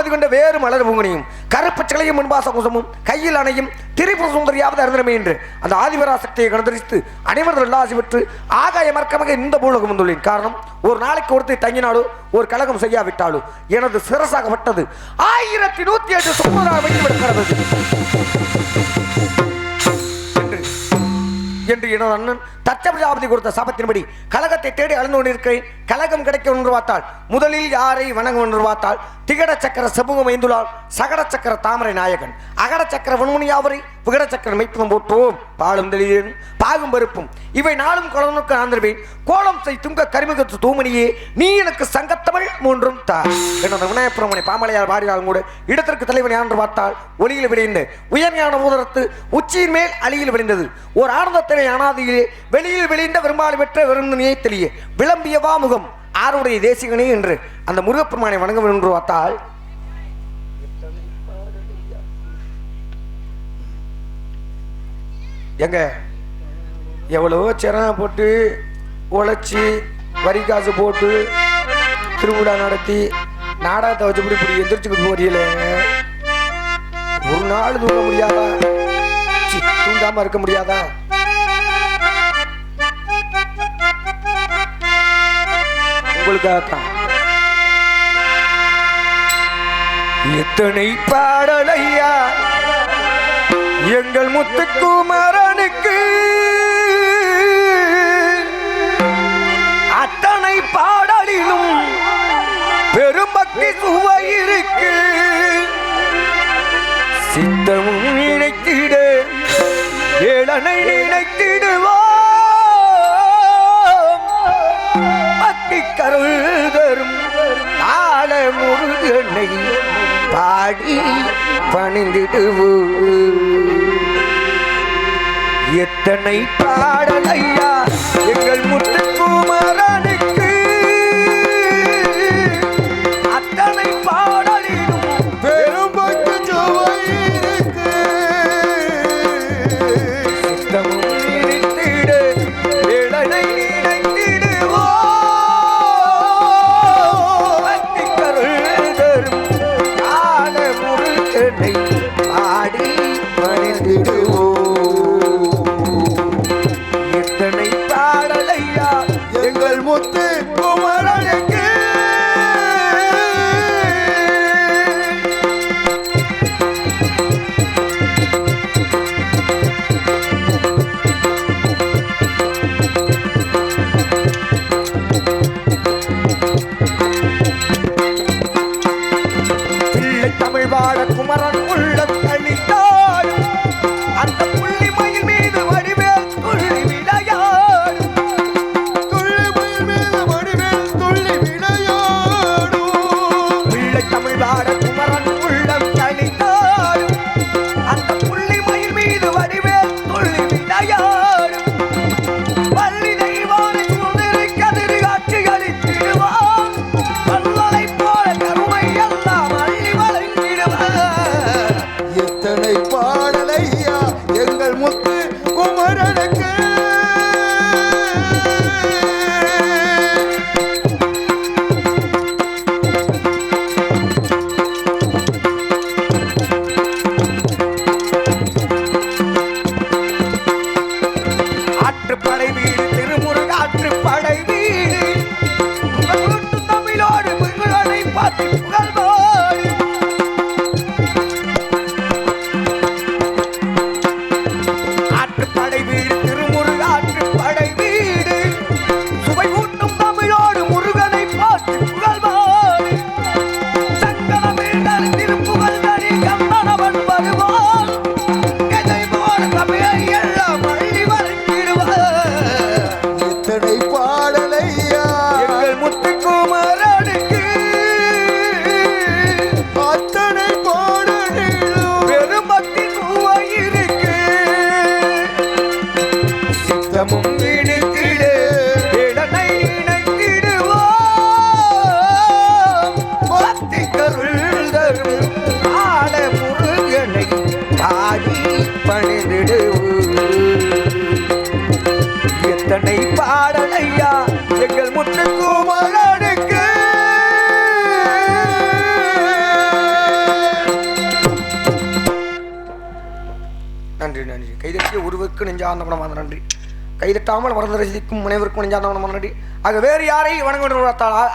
ஆதி கொண்ட வேறு மலர் பூங்கனியும் கருப்பு சிலையும் முன்பாச குசமும் கையில் அணையும் திரிபுர சுந்தரியாவது அறிந்தமே என்று அந்த ஆதிபராசக்தியை கண்டறித்து அனைவரும் எல்லாசி பெற்று ஆகாய மறக்கமாக இந்த பூலகம் வந்துள்ளேன். காரணம், ஒரு நாளைக்கு ஒருத்தர் தங்கினாலோ ஒரு கலகம் செய்யாவிட்டாலோ எனது சிரசாகப்பட்டது 1108 சுமராக வைத்துவிடக்கிறது என்று எனது அண்ணன் தச்சபிரஜாபதி கொடுத்த சாபத்தின்படி கலகத்தை தேடி அழுந்து கொண்டிருக்கிறேன். கலகம் கிடைக்க ஒன்று பார்த்தால் முதலில் யாரை வணங்க ஒன்று பார்த்தால் திகட சக்கர சமூகம் ஐந்துள்ளால் சகட சக்கர தாமரை நாயகன் அகட சக்கர வன்முனியாவரை விகட சக்கர மைப்பம் போற்றோம் பாலும் தெளியும் பாகும் பருப்பும் இவை நாளும் குழந்தைக்கு ஆந்திருவேன். கோலம் செய் துங்க கரிமுகத்து தூமணியே நீ எனக்கு சங்கத்தமிழ் மூன்றும் தா என்னோட விநாயகபுரமனை பாமலையால் பாடினாலும் கூட இடத்திற்கு தலைவன் யான்று பார்த்தால் ஒளியில் விளைந்த உயர்ஞான ஊதரத்து உச்சியின் மேல் அழியில் விளைந்தது ஓர் ஆனந்தத்தினை அனாதியிலே வெளியில் விளைந்த விரும்பாலி பெற்ற விருந்தினையை தெளிய விளம்பியவா முகம் ஆருடைய தேசிகனே என்று அந்த முருகப்பெருமானை வணங்க வேண்டும் என்று பார்த்தால் எங்க எவ்வளவோ சிரமம் போட்டு உழைச்சி வரி காசு போட்டு திருவிழா நடத்தி நாடகத்தை வச்சுப்படி இப்படி எந்திரிச்சுக்கிட்டு போறீங்களே, ஒரு நாள் தூங்க முடியாதா? தூங்காம இருக்க முடியாதா? உங்களுக்காகத்தான் எத்தனை பாடலையா எங்கள் முத்துக்குமரனுக்கு, அத்தனை பாடலிலும் பெரும்பக்தி சுவை இருக்கு. சித்தமும் நினைத்திட ஏழனை நினைத்திடுவோம் பக்தி கருள் தரும் ஆல முருகனை பாடி பணிந்திடுவோம். எத்தனை பாடலையா எங்கள் முத்துக்குமரனுக்கு, அத்தனை பாடலிலும் பெரும் பக்தி சுவை இருக்கு. சித்தமும் நினைத்திட ஏழனை நினைத்திடுவோம் பக்தி கருள் தரும் ஆல முருகனை பாடி பணிந்திடுவோம். எத்தனை பாடலையா எங்கள் முத்து குமரனுக்கு. பிள்ளை தமிழ் வாழ குமரன் உள்ள கழித்தாள் அந்த புள்ளி மயில் மீது வடிவேல் துள்ளி விளையாடும். துள்ளி மயில் மீது வடிவேல் துள்ளி விளையாடும். பிள்ளை தமிழ் வாழ குமரன் உள்ள கழித்தாள் அந்த புள்ளி மயில் மீது வடிவேல் துள்ளி விளையாடும். பள்ளி தெய்வானை சுந்தரி கதிரி காட்சி அளித்திடுவான். பல்லலை போல கருமை எல்லாம் அள்ளி வழங்கிடுவான். எத்தனை பாடலையா எங்கள் முத்து குமரனுக்கு. ஆற்றுப்படை வீடு திருமுருக ஆற்றுப்படை வீடு தமிழோடு முருகனை பார்த்து புகழ்வாடு. ஆற்றுப்படை வீடு திருமுருக ஆற்றுப்படை வீடு சுவை ஊட்டும் தமிழோடு முருகனை பார்த்து புகழ்வாடு. சங்கரமிழ் திருப்புகழ் தனி கண்ணனவன் வருவான். எதை போல தமிழை எல்லாம் அள்ளி வழங்கிடுவார். எத்தனை பாடலையா எங்கள் முத்துக்குமரனுக்கு, அத்தனை பாடலிலும் பெரும் பக்தி சுவை இருக்கு. சித்தமும் நினைத்திட ஏழனை நினைத்திடுவோம் பக்தி கருள் தரும் ஆட முருகனை பாடி பணிந்திடுவோம். எத்தனை பாடலையா எங்கள் முத்துக்குமரனுக்கு. நன்றி. கைதட்டிய ஒருவருக்கு நெஞ்சார்ந்த மனமார்ந்த நன்றி. கைதட்டாமல் மறந்து ரசிக்கும் முனைவருக்கும் நெஞ்சார்ந்த மனமார்ந்த நன்றி. ஆக வேறு யாரை வணங்க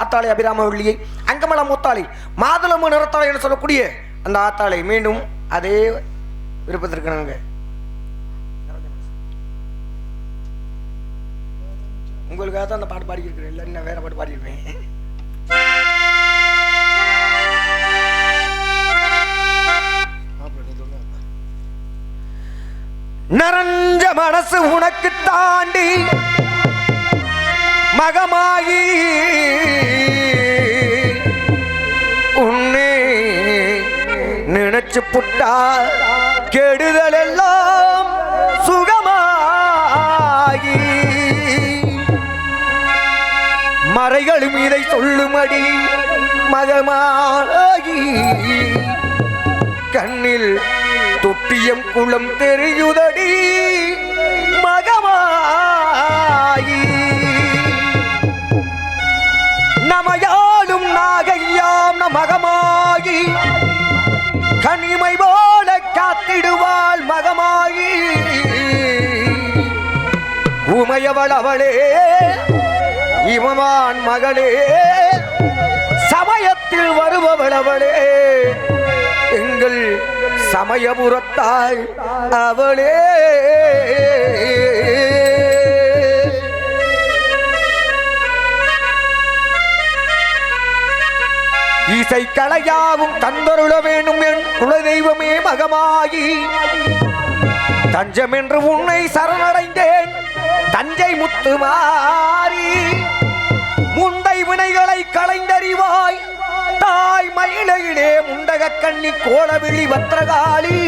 ஆத்தாளை அபிராம வள்ளியை அங்கமல மூத்தாளை மாதுளம்பு நிறத்தாளை என்று சொல்லக்கூடிய அந்த ஆத்தாளை மீண்டும் அதே விருப்பத்திற்கான உங்களுக்காக தான் அந்த பாட்டு பாடிக்கிறேன். இல்லை நான் வேற பாட்டு பாடியிருப்பேன். நரஞ்ச மனசு உனக்கு தாண்டி மகமாயி உன்னே நினைச்சு புட்டா கெடுதல் எல்லாம் சுகமாகி மறைகளும் இதை சொல்லுமடி மகமாகி கண்ணில் தொட்டியம் குளம் தெரியுதடி மகமாயி நமையாலும் நாகையாம் மகமாகி கனிமை போல காத்திடுவாள் மகமாயி உமையவள் அவளே இவமான் மகளே சமயத்தில் வருபவள் அவளே எங்கள் சமயபுரத்தாய் அவளே இசை கலையாவும் தந்தருள வேண்டும் என் குலதெய்வமே மகமாகி தஞ்சம் என்று உன்னை சரணடைந்தேன் தஞ்சை முத்துமாரி முண்டை வினைகளை களைந்தறிவாய் தாய் மயிலையிலே முண்டக கண்ணி கோலவிழி வத்திரகாளி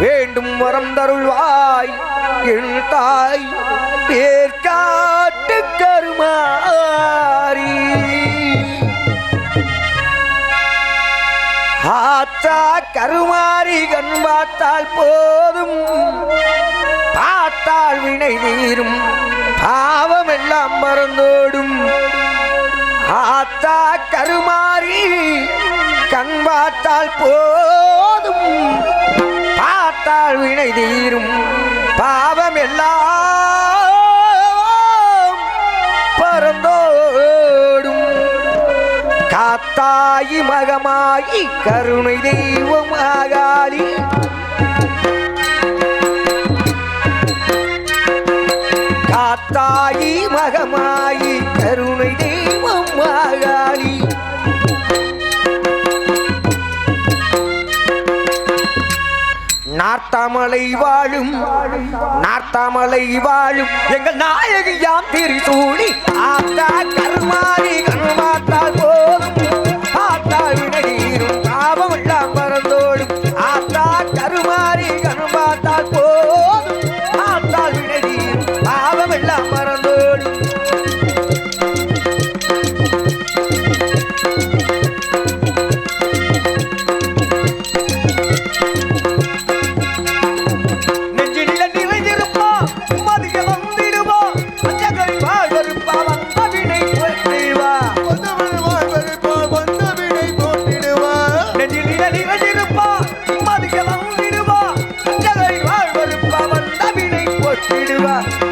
வேண்டும் வரம் தருள்வாய் என் தாய் ஏற்காட்டு கருமாரி ஆத்தா கருமாரி கண் பார்த்தால் போதும் பார்த்தால் வினை தீரும் பாவம் எல்லாம் மறந்தோடும் ஆத்தா கருமாரி கண் பார்த்தால் போதும் பார்த்தால் வினை தீரும் பாவம் எல்லாம் பறந்தோடும் காத்தாயி மகமாயி கருணை தெய்வமாகாளி காத்தாயி மகமாயி கருணை தெய்வம் மாகாளி நார்த்தாமலை வாழும் எங்கள் நாயகியாம் திரிசூலி ஆத்தா கருமாரி கண்மாத்தால் போதும் ஆத்தாள் வினடீரும் பாவம் எல்லாம் மறந்தோடும் ஆத்தா கருமாரி கண்மாத்தால் போதும் ஆத்தாள் வினடீரும் பாவம் எல்லாம் மறந்தோடும்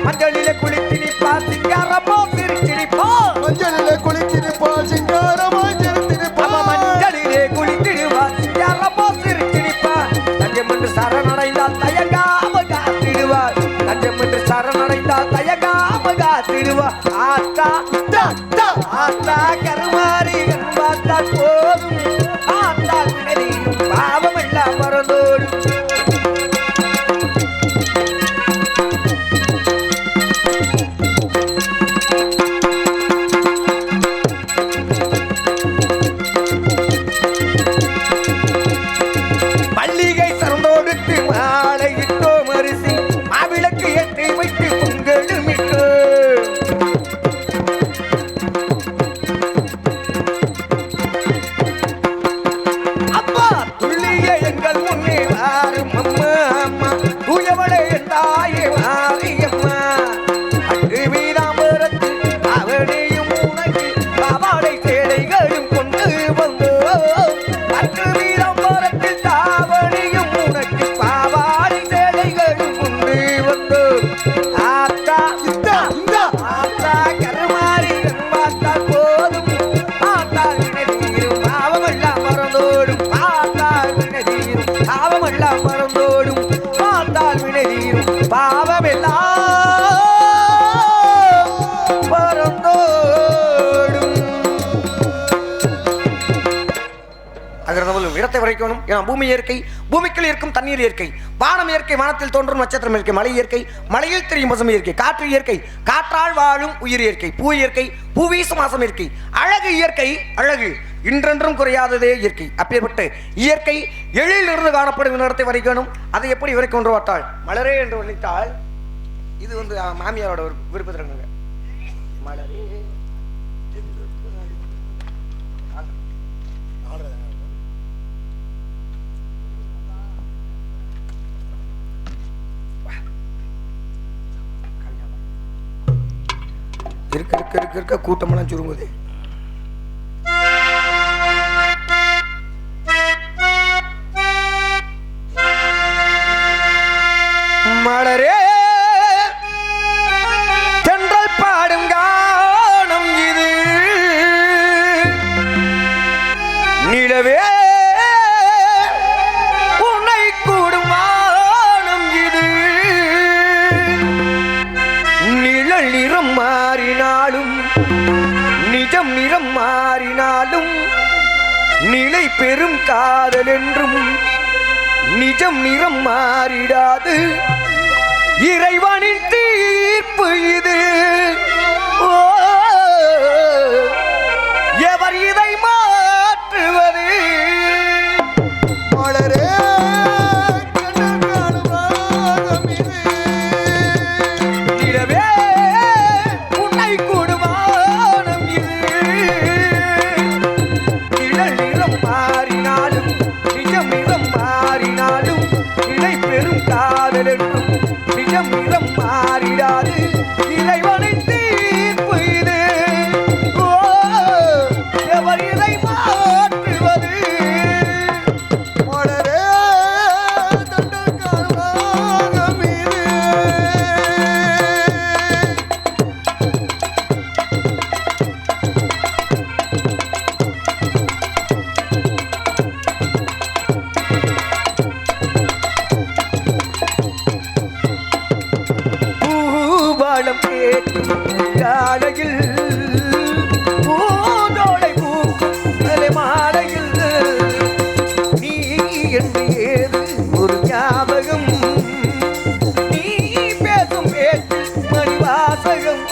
மஞ்சளிலே குளித்திருப்பா சிங்காரமோ சிரிச்சிருப்பா மஞ்சளிலே குளித்திருப்பா சிங்காரமாய் சிரித்திருப்பா மஞ்சளிலே குளித்திருப்பா சிங்காரமோ சிரிச்சிருப்பா தஞ்சம் என்று சரணடைந்தால் தயங்காம காத்திடுவார் தஞ்சம் என்று சரணடைந்தால் தயங்காம காத்திடுவார் ஆத்தா ஆத்தா கருமாரி பார்த்தால் போதும் ஆத்தால் வினதியும் பாவம் எல்லாம் மறந்தோடும் பாவாடை மறந்தோடும் பார்த்தால் வினை தீரும் பாவமெல்லாம் மறந்தோடும் பார்த்தால் வினை தீரும் பாவமெல்லாம் மறந்தோடும். இடத்தை வரைக்கணும். ஏன்னா பூமி இயற்கை, பூமிக்குள் இருக்கும் தண்ணீர் இயற்கை, வானம் இயற்கை, வானத்தில் தோன்றும் நட்சத்திரம் இயற்கை, மலை இயற்கை, மலையில் தெரியும் பசுமை இயற்கை, காற்று இயற்கை, காற்றால் வாழும் உயிர் இயற்கை, பூ இயற்கை, பூவீசும் வாசம் இயற்கை, அழகு இயற்கை, அழகு இன்றென்றும் குறையாததே இயற்கை. அப்பேற்பட்ட இயற்கை எழிலிருந்து காணப்படும் இடத்தை வரைக்கணும். அதை எப்படி வரைக்கும் ஒன்று பார்த்தால் மலரே என்று வர்ணித்தால் இது மாமியாரோட ஒரு விருப்பத்திறங்க மலரே இருக்க கூட்டமெல்லாம் சுருங்குது. மலரே தென்றல் பாடும் கானம் இது, நிலவே உன்னை கூடும் வானம் இது, நிழல் நிறம் மாறினாலும் நிஜம் நிறம் மாறினாலும் நிலை பெரும் காதல் என்றும் நிஜம் நிறம் மாறிடாது, இறைவனின் தீர்ப்பு இது. எவர் இதை மாற்றுவது? மலரே நிஜம் நிறம் மாறிடாது, இறைவனின் தீர்ப்பு இது. எவர் இதை மாற்றுவது? மலரே தென்றல் காணும் இது. காலையில் பூந்தோடை பூலை மாலையில் நீ என்று ஏது ஒரு ஞாபகம், நீ பேசும் பேச்சு மணிவாசகம்,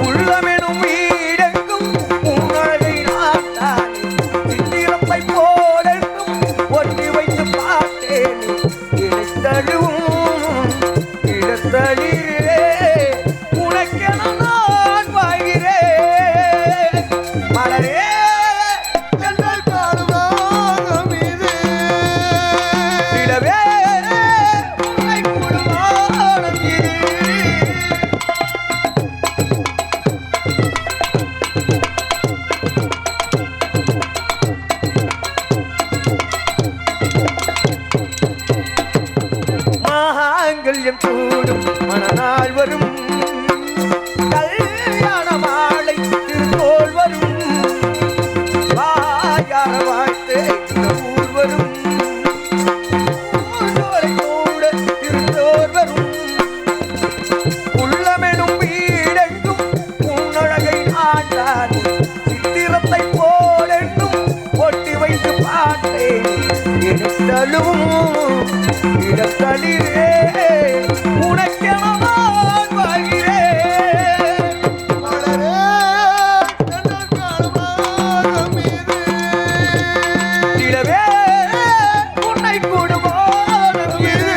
உள்ளமெனும் வீடெங்கும் உங்களை நாட்டானே, சித்திரப்பை போலெங்கும் ஒட்டி வைத்து பார்த்தேன், இடைத்தழுவும் இடத்தளிரே நான் வாழ்கிறேன். மலரே தென்றல் காணும் இது, நிலவே உன்னை கூடும் வானம் இது. மாங்கல்யம் கூடும் மனநாள் வரும், கல்யாண மாலை திருத்தோள் வரும், வாயார வாழ்த்து இந்த ஊர் வரும், கூட திருத்தோள் வரும், உள்ளமெனும் வீடெங்கும் உன்னழகை ஆண்டான், சித்திரத்தை போலென்னும் ஒட்டி வைத்து பார்த்தேன், இடத்தலும் இடத்தளிரே உனக்கென நான் வாழ்கிறேன். மலரே தென்றல் காணும் இது, நிலவே உன்னை கூடும் வானம் இது,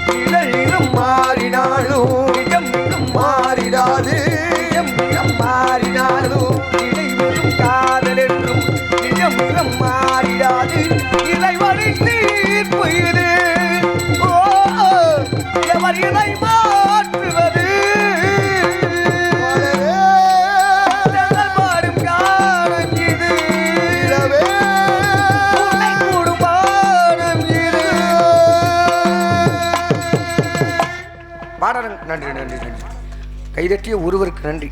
நிழல் நிறம் மாறினாலும் நிஜம் நிறம் மாறிடாது, நிஜம் நிறம் மாறினாலும் நிலை வெறும் காதல் என்றும் நிஜம் நிறம் மாறிடாது, இறைவனின் தீர்ப்பு இது. எவர் இதை மாற்றுவது? பாடும் காலம் இது, உன்னை கூடும் வானம் இது. பாடரங்க நன்றி நன்றி நன்றி, கைதட்டிய ஒருவருக்கு நன்றி.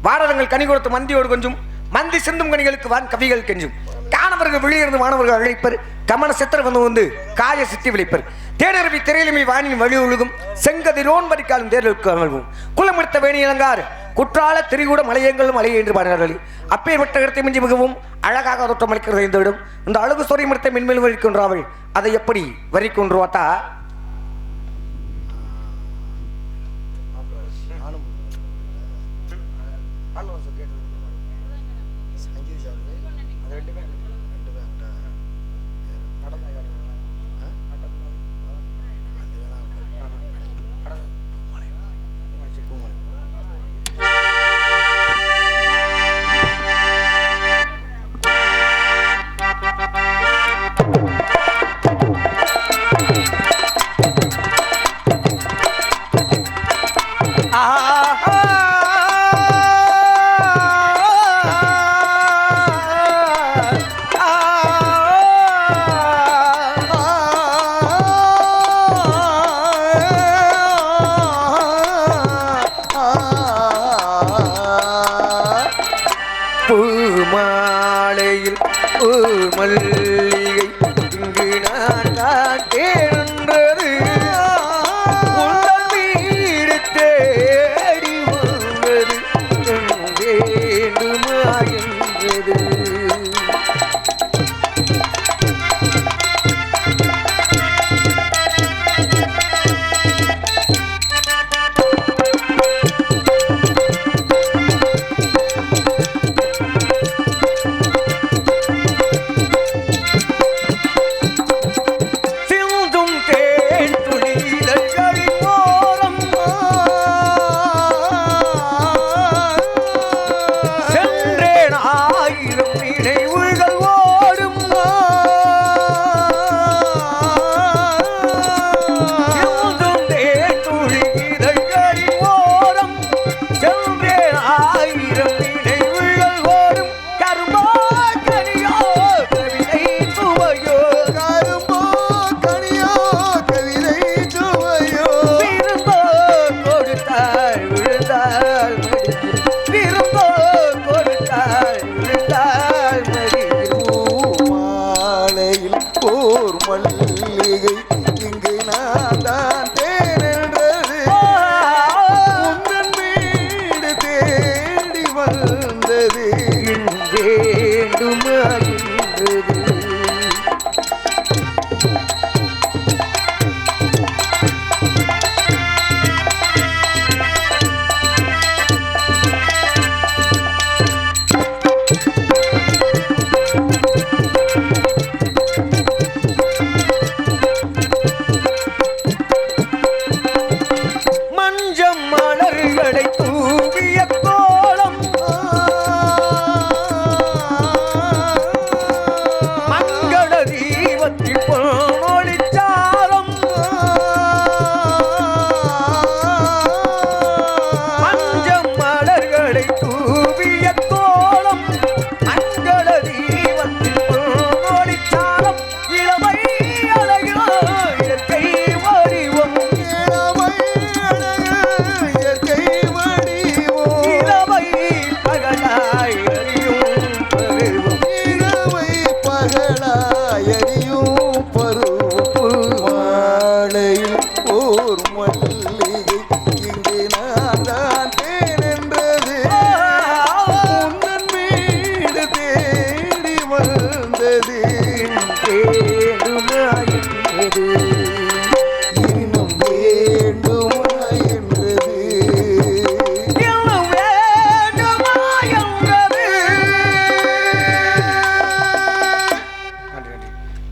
பாடரங்கள் கனி கொடுத்த மந்தியோடு கொஞ்சம் மந்தி சிந்தும் கனிகளுக்கு வான் கவிகள் கெஞ்சும் காணவர்கள் வெளியிருந்து மாணவர்கள் அழைப்பர் கமன சித்திர வந்து காய சித்தி விளைப்பர் தேனருவி திரையிலுமை வானின் வழி ஒழுகும் செங்கதிரோன் வரிக்காலும் தேர்தலுக்கு அமல்வும் குளமெடுத்த வேணி இளங்கார் குற்றால திரிகூட மலையங்களும் மலையை என்று பாடுகிறார்கள் அப்பேற்பட்ட இடத்தை மிஞ்சி மிகவும் அழகாக தோற்றம் அளிக்கிறது இந்த இடம் இந்த அழகு சொறி மரத்தை மென்மேலும் வரிக்கின்றார்கள் அதை எப்படி வரிக்கொன்று பார்த்தா பூமாலையில் பூமல்லிகை இங்கு நான் காட்டேன்றது உங்கள் வீடு தேடி வந்தது வேண்டுமா என்றது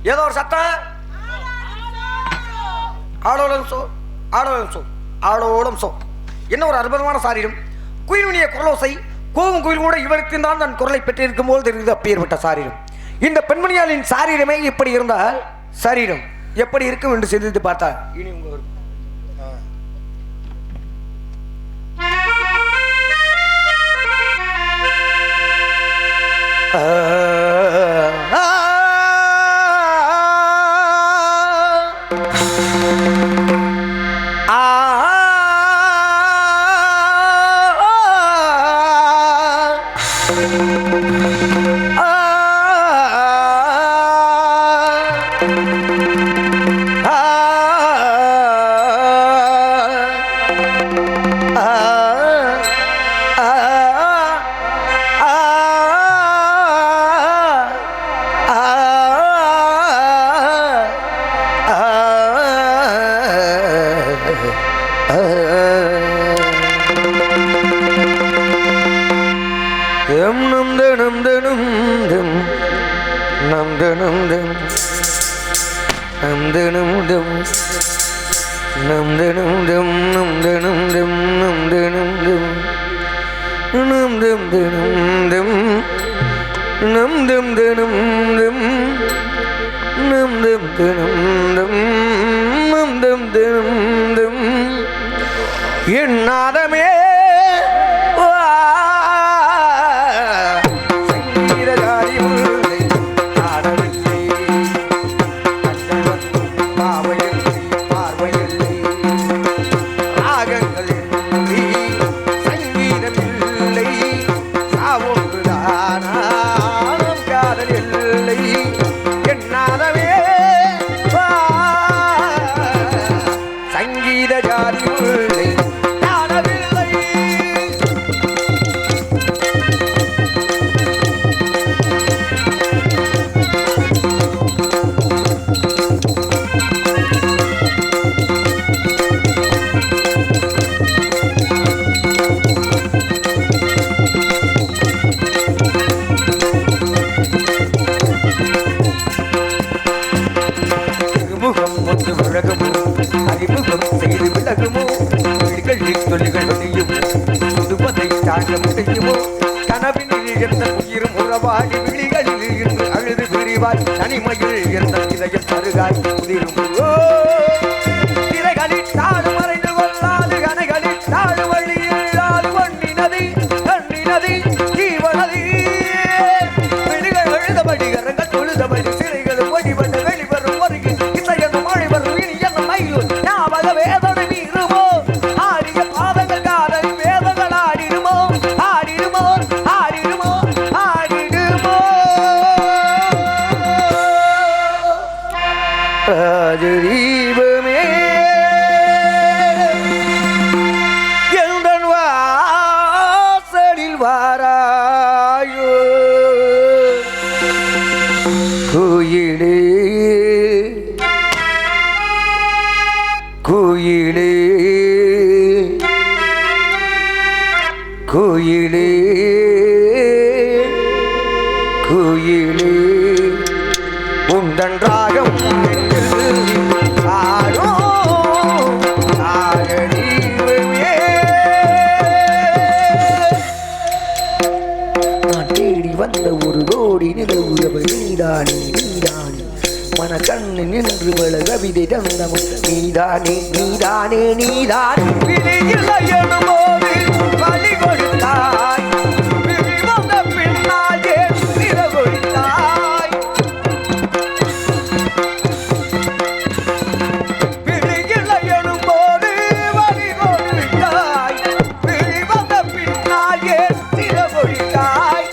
ஏதோ ஒரு சத்தம் ஆடோலம் சோ என்ன ஒரு அற்புதமான சாரீரம் குயிலுடைய குரலோசை கோவும் குயில் கூட இவருக்கு தான் தன் குரலை பெற்றிருக்கும் போது தெரிந்து அப்பேற்பட்ட சாரீரம் இந்த பெண்மணியாளின் சாரீரமே இப்படி இருந்தால் சரீரம் எப்படி இருக்கும் என்று சிந்தித்து பார்த்தா இனி உங்க என்னாதமே தனிமையில் எந்த இதயம் தருகாய் உதிரும் திரைகளிட்டாடு மறைந்து கொள்ளாது கனைகளிட்டாடு வழியில்லாது வண்ணினதி கண்ணினதி ஜீவனதி விழிகள் எழுதபடி கரங்கள் தொழுதபடி சிறைகளும் வழிபட்டு வெளிவரும் வருகின் இசையது மொழி வரும் இனி என்ன மயிலும் ஞாபக வேதனை மீறுமோ ஆடிய பாதங்கள் காதல் வேதங்கள் ஆடிடுமோ ஆடிடுமோ ஆடிடுமோ ஆடிடுமோ ராஜதீபமே எந்தன் வாசலில் வாராயோ குயிலே குயிலே குயிலே குயிலே உந்தன் ராகம் வந்த ஒரு கோடி நிலவுறவள் நீதானே நீதானே மன கண்ணு நின்று வள கவிதை தந்தமும் நீதானே நீதானே நீதானே போது வழி கொடுத்தாய் வந்த பின்னால் நில கொடுத்தாய் விழியிலையனும் போது வழி கொடுத்தாய் வந்த பின்னால் நில கொடுத்தாய்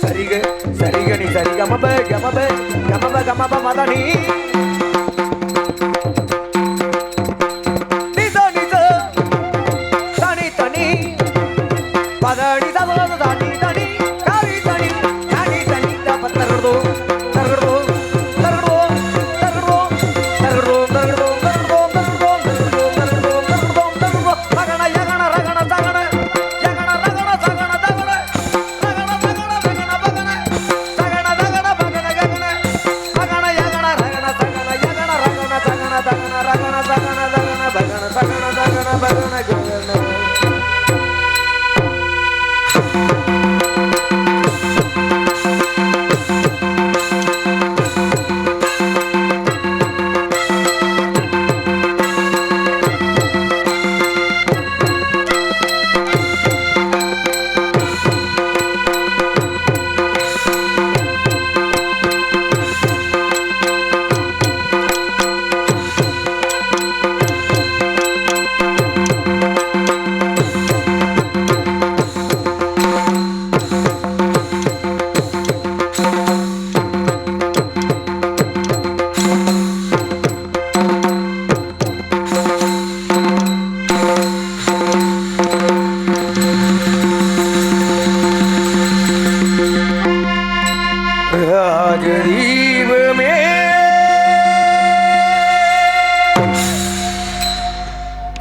சரிக சரிகனி சரிகமப கமப கமப கமப மதனி நித நித தனி தனி பதடி தவத தனி தனி கரி தனி தனி தனி தபத்தரதோ தரதோ தரதோ தரதோ தரதோ தரதோ தரதோ தரதோ தரதோ தரதோ தரதோ ரகண யகண ரகண தகண யகண ரகண தகண தகண ரகண தகண ரகண பகண தகண தகண பகண ககண ரகண யகண ரகண தகண யகண ரகண தகண தகண ரகண தகண தகண பகண தகண தகண பகண ககண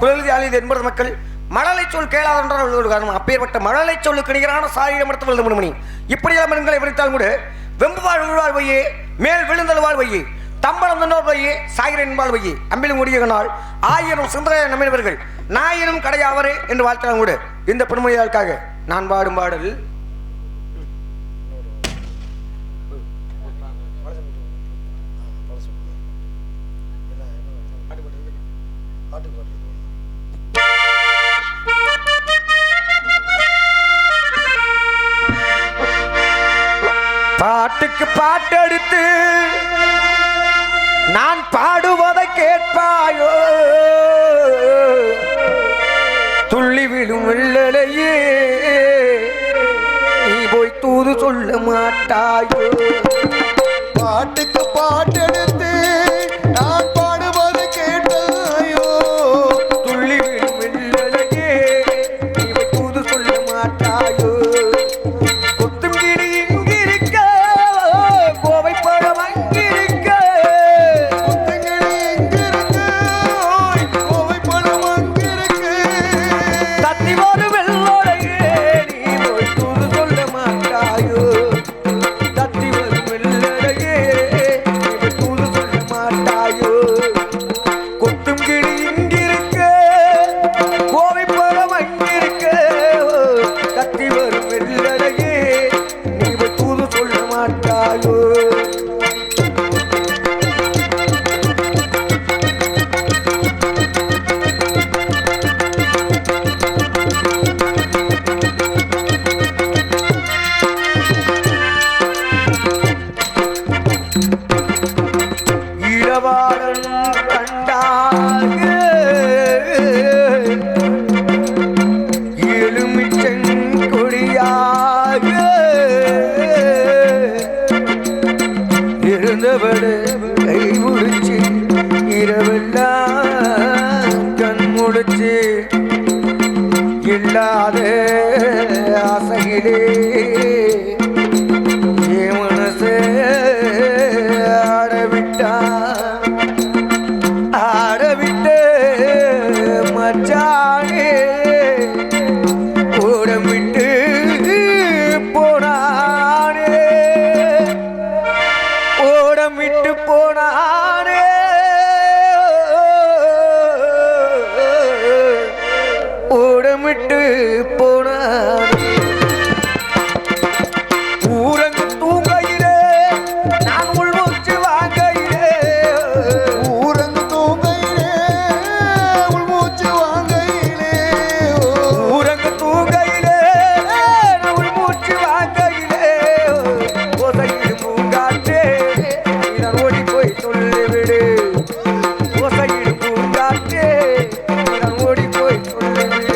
குழந்தை அழிது என்பது மக்கள் மழலை சொல் கேளாதென்றால் அப்பேற்பட்ட மழலை சொல்லுக்கு நிகரான சாரியிடம் எடுத்து விழுந்து மணி இப்படியெல்லாம் மண்களை விரித்தால் கூட வெம்பு வாழ் வையே மேல் விழுந்தல் வாழ் வையே தம்பளம் தன்னோர் வையே சாகிரன் என்பாள் வையே அம்பிலும் முடியனால் 1000 சிந்தனை நம்பினவர்கள் நாயினும் கடையாவரே என்று வாழ்த்தாலும் கூட இந்த பெருமொழியாளுக்காக நான் பாடும் பாடல் பாட்டுக்கு பாட்டெடுத்து நான் பாடுவதை கேட்பாயோ துள்ளி விடும் வெள்ளலையே நீ போய் தூது சொல்ல மாட்டாயோ பாட்டுக்கு பாட்டெடுத்து நான் பாடுவதை கேட்டாயோ துள்ளி விடும் வெள்ளலையே நீ போய் தூது சொல்ல மாட்டாயோ கொத்தும் கிளி இங்கிருக்க கோவை பழம் அங்கிருக்க தத்தி ஒரு வெள்ளலையே நீ போய் தூது சொல்ல மாட்டாயோ தத்தி ஒரு வெள்ளலையே நீ போய் தூது சொல்ல மாட்டாயோ கொத்தும் கிளி இங்கிருக்க கோவை பழம் அங்கிருக்க தத்தி ஒரு வெள்ளலையே நீ போய் தூது சொல்ல மாட்டாயோ இளவாளன் கண்டாக எலுமிச்சங்கொடியாக இருந்தவடு கை முடிச்சு இரவெல்லாம் கண் முடிச்சு இல்லாத ஆசையிலே என் மனசு ஆடவிட்டு மச்சானே ஓடமிட்டு போனானே ஓடமிட்டு போனானே ஓடமிட்டு போனானே ஊரங்கு தூங்கையிலே நான் உள்மூச்சு வாங்கையிலே ஊரங்கு தூங்கையிலே உள்மூச்சு வாங்கையிலே ஊரங்கு தூங்கையிலே நான் உள்மூச்சு வாங்கையிலே ஓசையிடும் பூங்காற்றே நான் ஓடி போய் சொல்லிவிடு ஓசையிடும் பூங்காற்றே நான் ஓடி போய் சொல்லிவிடு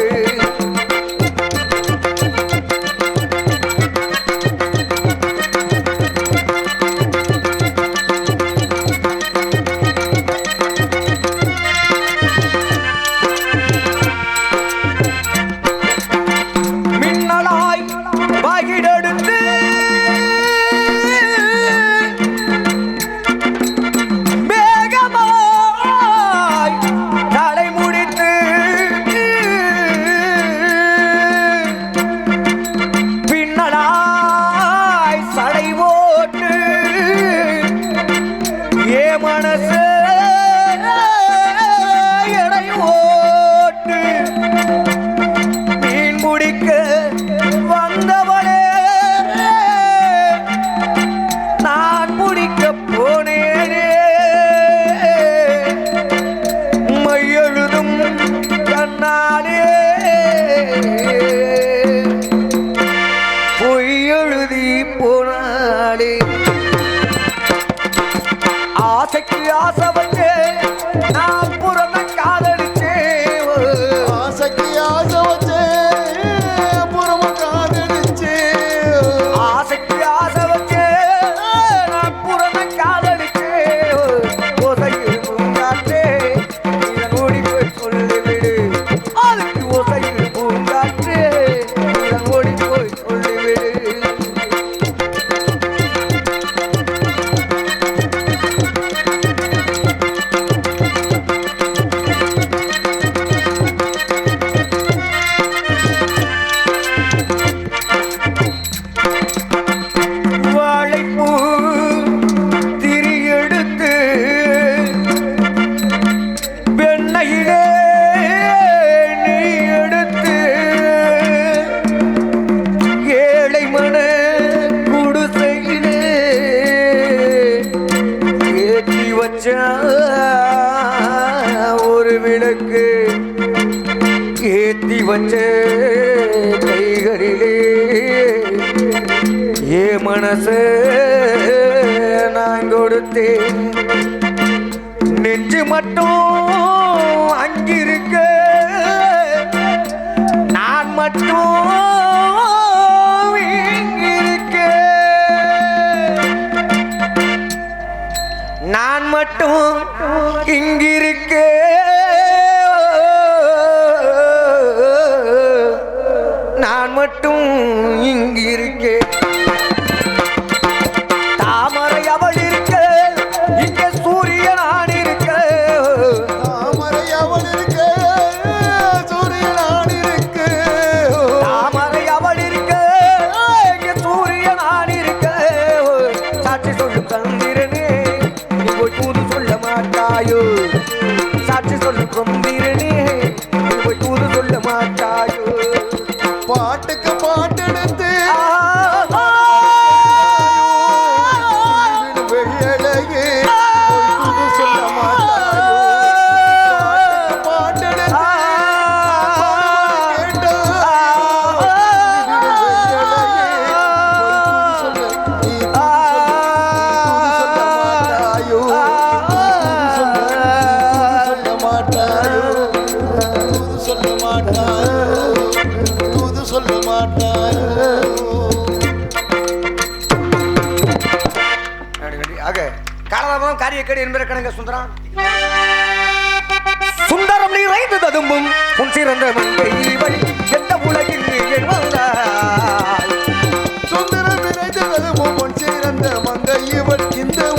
விளக்கு ஏத்தி வச்ச கைகளிலே ஏ மனச நான் கொடுத்தேன் நெஞ்சு மட்டும் அங்கிருக்க நான் மட்டும் இங்கிருக்க நான் மட்டும் இங்கிருக்க நான் மட்டும் இங்கிருக்கேன் தாமரை அவள் இருக்க இங்க சூரியன் நான் இருக்க தாமரை அவள் இருக்க சூரியன் நான் இருக்க தாமரை அவள் இருக்க இங்க சூரியன் நான் இருக்க சாட்சி சொல்லு சந்திரனே நீ போய் தூது சொல்ல மாட்டாயோ சாட்சி சொல்லு சந்திரனே நீ போய் தூது சொல்ல மாட்டாயோ பாட்டுக்கு பாட்டெடுத்து வெள்ளழகே புது சொல்ல மாட்டாயோ பாட்டெடுத்து சொல்ல மாட்டாயோ ஆக காலதாமம் காரியக்கேடு என்பதை கணங்க சுந்தரம் சுந்தரம் நிறைந்து ததும்பும் உன் சிறந்த மங்கை வழி எந்த உலகில் நீ என் வந்தாய்